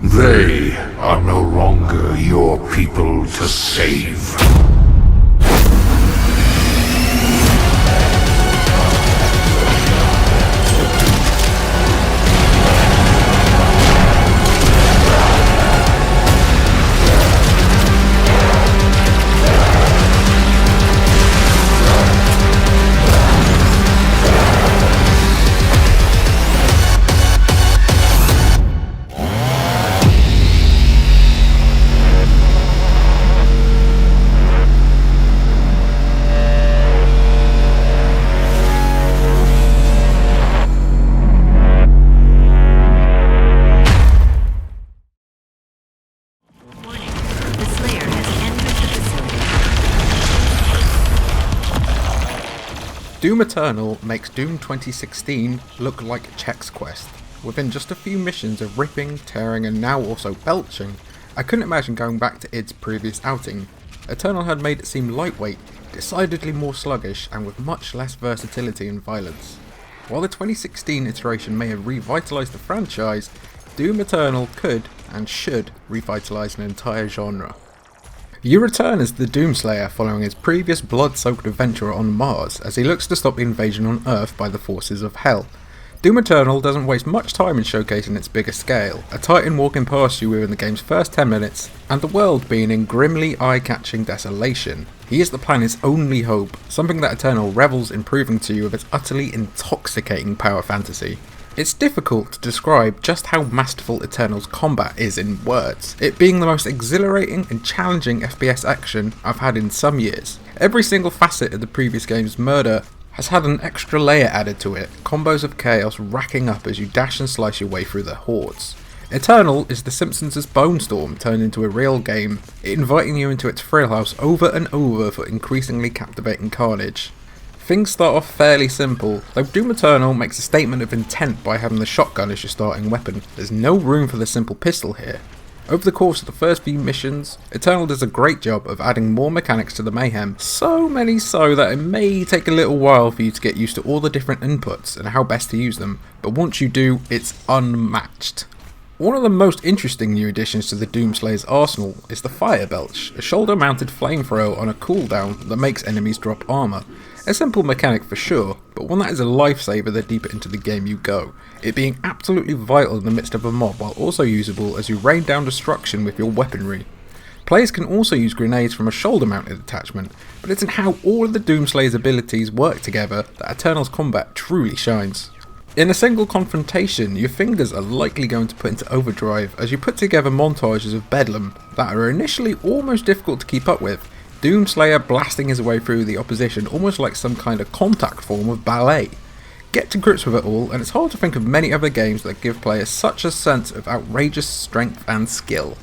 They are no longer your people to save. Doom Eternal makes Doom 2016 look like Chex Quest. Within just a few missions of ripping, tearing and now also belching, I couldn't imagine going back to id's previous outing. Eternal had made it seem lightweight, decidedly more sluggish and with much less versatility and violence. While the 2016 iteration may have revitalised the franchise, Doom Eternal could and should revitalise an entire genre. You return as the Doomslayer following his previous blood-soaked adventure on Mars as he looks to stop the invasion on Earth by the forces of Hell. Doom Eternal doesn't waste much time in showcasing its bigger scale, a titan walking past you within the game's first 10 minutes, and the world being in grimly eye-catching desolation. He is the planet's only hope, something that Eternal revels in proving to you with its utterly intoxicating power fantasy. It's difficult to describe just how masterful Eternal's combat is in words, it being the most exhilarating and challenging FPS action I've had in some years. Every single facet of the previous game's murder has had an extra layer added to it, combos of chaos racking up as you dash and slice your way through the hordes. Eternal is The Simpsons' Bone Storm turned into a real game, inviting you into its thrill house over and over for increasingly captivating carnage. Things start off fairly simple, though Doom Eternal makes a statement of intent by having the shotgun as your starting weapon. There's no room for the simple pistol here. Over the course of the first few missions, Eternal does a great job of adding more mechanics to the mayhem, so many so that it may take a little while for you to get used to all the different inputs and how best to use them, but once you do, it's unmatched. One of the most interesting new additions to the Doomslayer's arsenal is the Fire Belch, a shoulder-mounted flamethrower on a cooldown that makes enemies drop armour. A simple mechanic for sure, but one that is a lifesaver the deeper into the game you go, it being absolutely vital in the midst of a mob while also usable as you rain down destruction with your weaponry. Players can also use grenades from a shoulder-mounted attachment, but it's in how all of the Doomslayer's abilities work together that Eternal's combat truly shines. In a single confrontation, your fingers are likely going to put into overdrive as you put together montages of bedlam that are initially almost difficult to keep up with, Doomslayer blasting his way through the opposition almost like some kind of contact form of ballet. Get to grips with it all, and it's hard to think of many other games that give players such a sense of outrageous strength and skill.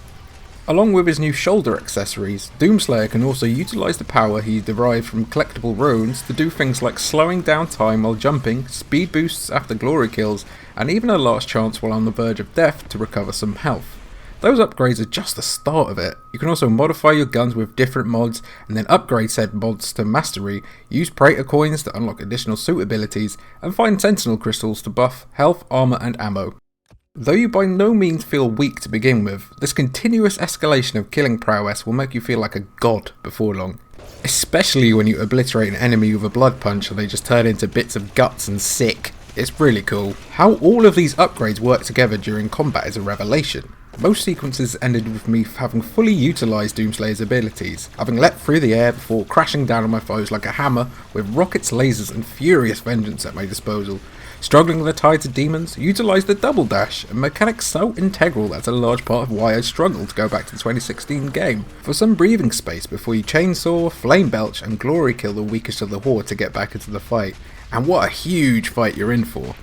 Along with his new shoulder accessories, Doomslayer can also utilise the power he derived from collectible runes to do things like slowing down time while jumping, speed boosts after glory kills, and even a last chance while on the verge of death to recover some health. Those upgrades are just the start of it. You can also modify your guns with different mods and then upgrade said mods to mastery, use Praetor coins to unlock additional suit abilities, and find Sentinel crystals to buff health, armour and ammo. Though you by no means feel weak to begin with, this continuous escalation of killing prowess will make you feel like a god before long. Especially when you obliterate an enemy with a blood punch and they just turn into bits of guts and sick. It's really cool. How all of these upgrades work together during combat is a revelation. Most sequences ended with me having fully utilised Doomslayer's abilities, having leapt through the air before crashing down on my foes like a hammer with rockets, lasers and furious vengeance at my disposal. Struggling with the tides of demons, utilised the double dash, a mechanic so integral that's a large part of why I struggled to go back to the 2016 game, for some breathing space before you chainsaw, flame belch and glory kill the weakest of the horde to get back into the fight. And what a huge fight you're in for.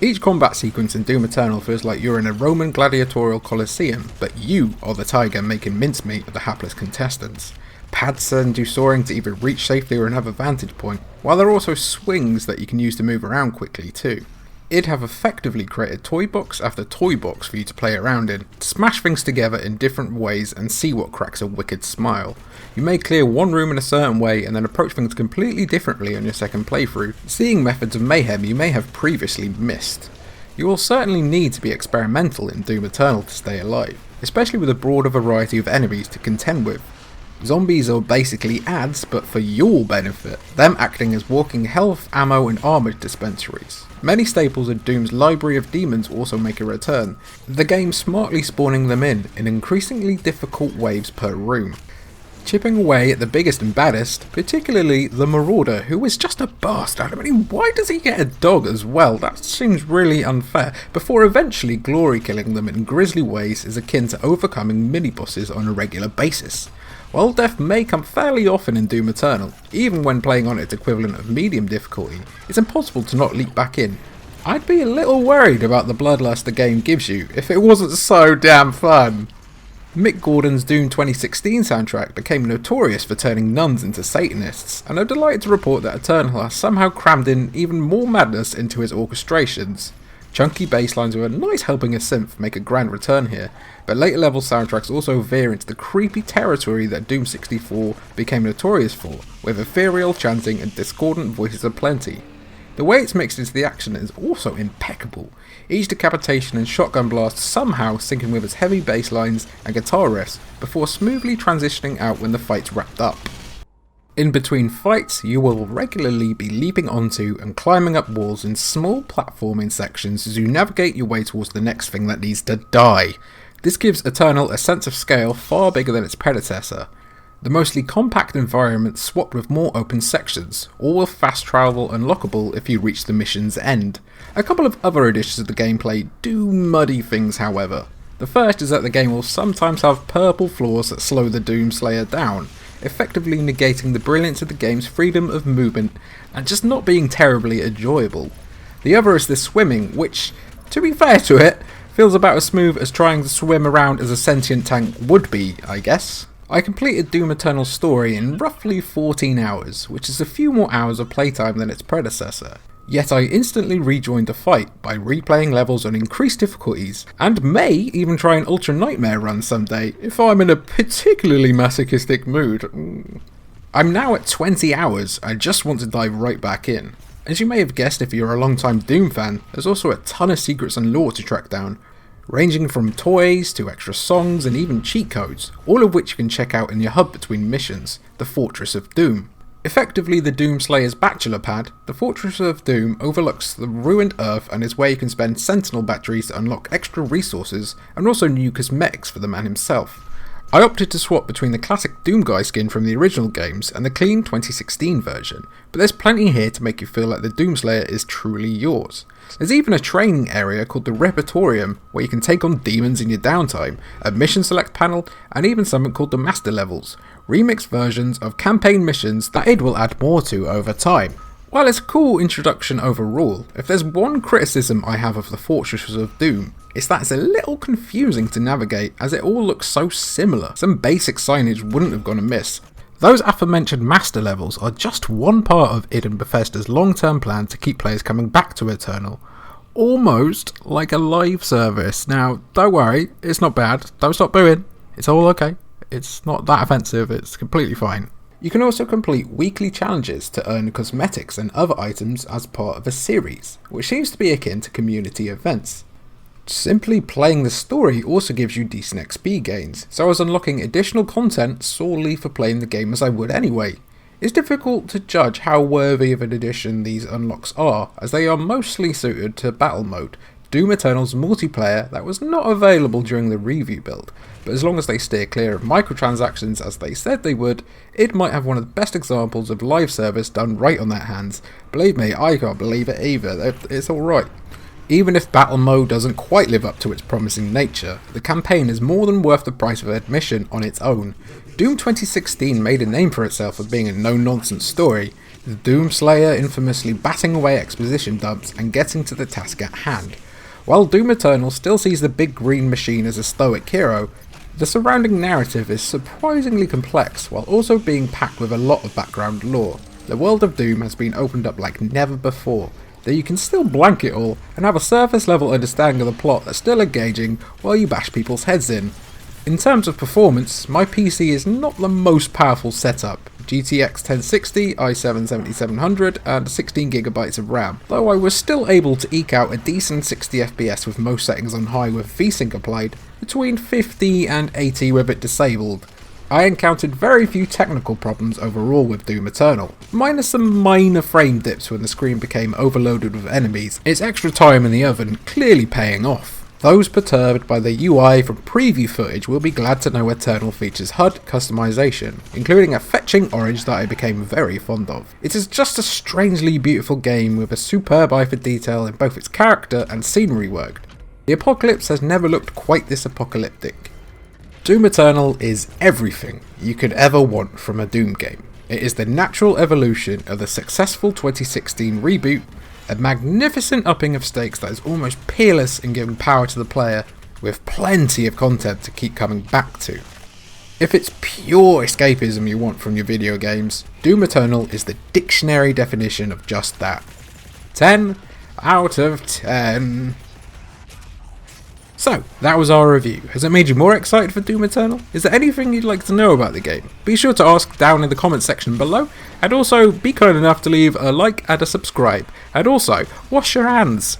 Each combat sequence in Doom Eternal feels like you're in a Roman gladiatorial coliseum, but you are the tiger making mincemeat of the hapless contestants. Pads send you soaring to either reach safely or another vantage point, while there are also swings that you can use to move around quickly too. Id have effectively created toy box after toy box for you to play around in, to smash things together in different ways and see what cracks a wicked smile. You may clear one room in a certain way and then approach things completely differently on your second playthrough, seeing methods of mayhem you may have previously missed. You will certainly need to be experimental in Doom Eternal to stay alive, especially with a broader variety of enemies to contend with. Zombies are basically ads, but for your benefit, them acting as walking health, ammo and armor dispensaries. Many staples of Doom's library of demons also make a return, the game smartly spawning them in increasingly difficult waves per room. Chipping away at the biggest and baddest, particularly the Marauder, who is just a bastard. I mean, why does he get a dog as well? That seems really unfair, before eventually glory killing them in grisly ways is akin to overcoming mini-bosses on a regular basis. While death may come fairly often in Doom Eternal, even when playing on its equivalent of medium difficulty, it's impossible to not leap back in. I'd be a little worried about the bloodlust the game gives you if it wasn't so damn fun. Mick Gordon's Doom 2016 soundtrack became notorious for turning nuns into Satanists, and I'm delighted to report that Eternal has somehow crammed in even more madness into his orchestrations. Chunky bass lines with a nice helping of synth make a grand return here, but later level soundtracks also veer into the creepy territory that Doom 64 became notorious for, with ethereal chanting and discordant voices aplenty. The way it's mixed into the action is also impeccable, each decapitation and shotgun blast somehow syncing with its heavy bass lines and guitar riffs before smoothly transitioning out when the fight's wrapped up. In between fights, you will regularly be leaping onto and climbing up walls in small platforming sections as you navigate your way towards the next thing that needs to die. This gives Eternal a sense of scale far bigger than its predecessor. The mostly compact environment swapped with more open sections, all with fast travel unlockable if you reach the mission's end. A couple of other additions of the gameplay do muddy things however. The first is that the game will sometimes have purple floors that slow the Doomslayer down, effectively negating the brilliance of the game's freedom of movement and just not being terribly enjoyable. The other is the swimming, which, to be fair to it, feels about as smooth as trying to swim around as a sentient tank would be, I guess. I completed Doom Eternal's story in roughly 14 hours, which is a few more hours of playtime than its predecessor. Yet I instantly rejoined the fight by replaying levels on increased difficulties, and may even try an Ultra Nightmare run someday if I'm in a particularly masochistic mood. I'm now at 20 hours, I just want to dive right back in. As you may have guessed if you're a long-time Doom fan, there's also a ton of secrets and lore to track down, ranging from toys to extra songs and even cheat codes, all of which you can check out in your hub between missions, the Fortress of Doom. Effectively the Doomslayer's bachelor pad, the Fortress of Doom overlooks the ruined Earth and is where you can spend Sentinel batteries to unlock extra resources and also new cosmetics for the man himself. I opted to swap between the classic Doom Guy skin from the original games and the clean 2016 version, but there's plenty here to make you feel like the Doomslayer is truly yours. There's even a training area called the Repertorium where you can take on demons in your downtime, a mission select panel, and even something called the Master Levels, remixed versions of campaign missions that id will add more to over time. While it's a cool introduction overall, if there's one criticism I have of the Fortress of Doom, it's that it's a little confusing to navigate as it all looks so similar. Some basic signage wouldn't have gone amiss. Those aforementioned master levels are just one part of id and Bethesda's long-term plan to keep players coming back to Eternal. Almost like a live service. Now, don't worry, it's not bad. Don't stop booing. It's all okay. It's not that offensive, it's completely fine. You can also complete weekly challenges to earn cosmetics and other items as part of a series, which seems to be akin to community events. Simply playing the story also gives you decent XP gains, so I was unlocking additional content solely for playing the game as I would anyway. It's difficult to judge how worthy of an addition these unlocks are, as they are mostly suited to battle mode, Doom Eternal's multiplayer that was not available during the review build, but as long as they steer clear of microtransactions as they said they would, it might have one of the best examples of live service done right on their hands. Believe me, I can't believe it either, it's alright. Even if battle mode doesn't quite live up to its promising nature, the campaign is more than worth the price of admission on its own. Doom 2016 made a name for itself of being a no-nonsense story, the Doomslayer infamously batting away exposition dumps and getting to the task at hand. While Doom Eternal still sees the big green machine as a stoic hero, the surrounding narrative is surprisingly complex while also being packed with a lot of background lore. The world of Doom has been opened up like never before, though you can still blank it all and have a surface level understanding of the plot that's still engaging while you bash people's heads in. In terms of performance, my PC is not the most powerful setup, GTX 1060, i7 7700 and 16GB of RAM, though I was still able to eke out a decent 60 FPS with most settings on high with VSync applied, between 50 and 80 with it disabled. I encountered very few technical problems overall with Doom Eternal, minus some minor frame dips when the screen became overloaded with enemies, its extra time in the oven clearly paying off. Those perturbed by the UI from preview footage will be glad to know Eternal features HUD customization, including a fetching orange that I became very fond of. It is just a strangely beautiful game with a superb eye for detail in both its character and scenery work. The apocalypse has never looked quite this apocalyptic. Doom Eternal is everything you could ever want from a Doom game. It is the natural evolution of the successful 2016 reboot, a magnificent upping of stakes that is almost peerless in giving power to the player, with plenty of content to keep coming back to. If it's pure escapism you want from your video games, Doom Eternal is the dictionary definition of just that. 10 out of 10. So, that was our review. Has it made you more excited for Doom Eternal? Is there anything you'd like to know about the game? Be sure to ask down in the comment section below, and also be kind enough to leave a like and a subscribe. And also, wash your hands!